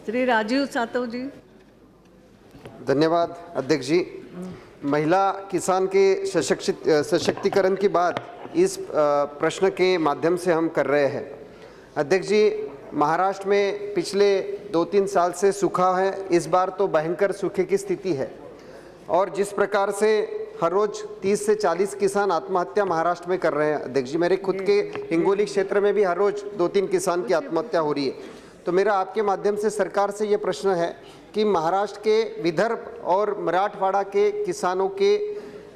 श्री राजीव सातव जी। धन्यवाद अध्यक्ष जी। महिला किसान के सशक्तिकरण की बात इस प्रश्न के माध्यम से हम कर रहे हैं। अध्यक्ष जी, महाराष्ट्र में पिछले 2-3 साल से सूखा है, इस बार तो भयंकर सूखे की स्थिति है और जिस प्रकार से हर रोज 30 से 40 किसान आत्महत्या महाराष्ट्र में कर रहे हैं। अध्यक्ष जी, मेरे खुद के हिंगोली क्षेत्र में भी हर रोज 2-3 किसान की आत्महत्या हो रही है। तो मेरा आपके माध्यम से सरकार से ये प्रश्न है कि महाराष्ट्र के विदर्भ और मराठवाड़ा के किसानों के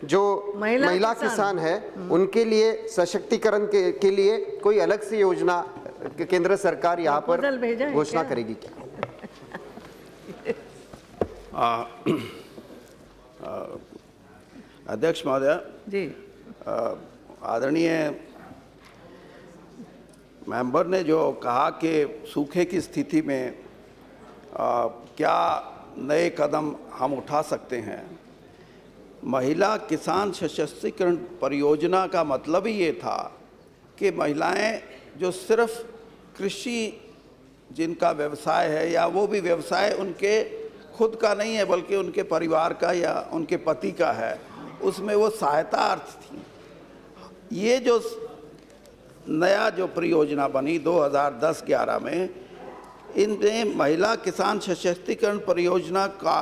जो महिला किसान है उनके लिए सशक्तिकरण के लिए कोई अलग से योजना केंद्र सरकार यहाँ पर घोषणा करेगी क्या? अध्यक्ष महोदय जी, आदरणीय मेंबर ने जो कहा कि सूखे की स्थिति में क्या नए कदम हम उठा सकते हैं। महिला किसान सशक्तिकरण परियोजना का मतलब ही ये था कि महिलाएं जो सिर्फ कृषि जिनका व्यवसाय है या वो भी व्यवसाय उनके खुद का नहीं है बल्कि उनके परिवार का या उनके पति का है, उसमें वो सहायता अर्थ थी। ये जो नया जो परियोजना बनी 2010-11 में, इनने महिला किसान सशक्तिकरण परियोजना का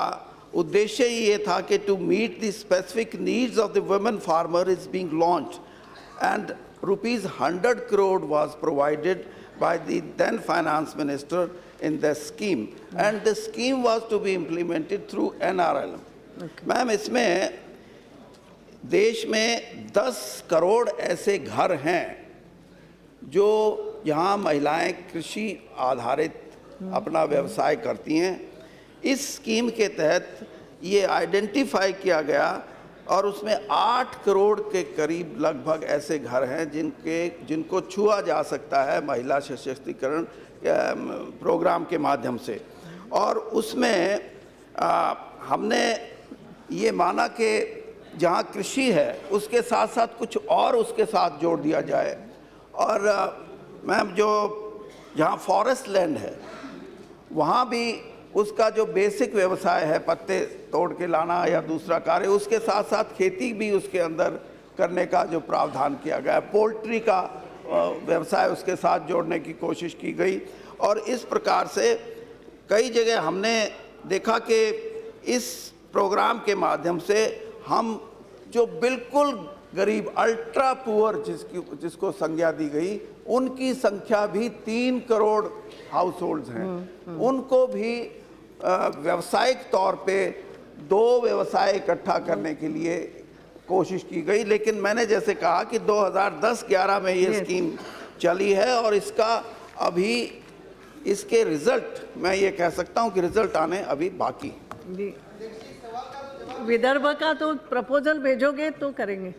उद्देश्य ही ये था कि to meet the specific needs of the women farmer is being launched and ₹100 crore was provided by the then finance minister in the scheme and the scheme was to be implemented through NRLM. Ma'am, इसमें देश में 10 करोड़ ऐसे घर हैं जो यहाँ महिलाएं कृषि आधारित अपना व्यवसाय करती हैं। इस स्कीम के तहत ये आइडेंटिफाई किया गया और उसमें 8 करोड़ के करीब लगभग ऐसे घर हैं जिनको छुआ जा सकता है महिला सशक्तिकरण प्रोग्राम के माध्यम से। और उसमें हमने ये माना कि जहाँ कृषि है उसके साथ साथ कुछ और उसके साथ जोड़ दिया जाए। और मैम, जो जहाँ फॉरेस्ट लैंड है वहाँ भी उसका जो बेसिक व्यवसाय है, पत्ते तोड़ के लाना या दूसरा कार्य, उसके साथ साथ खेती भी उसके अंदर करने का जो प्रावधान किया गया। पोल्ट्री का व्यवसाय उसके साथ जोड़ने की कोशिश की गई। और इस प्रकार से कई जगह हमने देखा कि इस प्रोग्राम के माध्यम से हम जो बिल्कुल गरीब अल्ट्रा पुअर जिसको संज्ञा दी गई, उनकी संख्या भी 3 करोड़ हाउस होल्ड्स हैं, उनको भी व्यावसायिक तौर पे 2 व्यवसाय इकट्ठा करने के लिए कोशिश की गई। लेकिन मैंने जैसे कहा कि 2010-11 में ये स्कीम चली है और इसका अभी इसके रिजल्ट मैं ये कह सकता हूँ कि रिजल्ट आने अभी बाकी। विदर्भ का तो प्रपोजल भेजोगे तो करेंगे।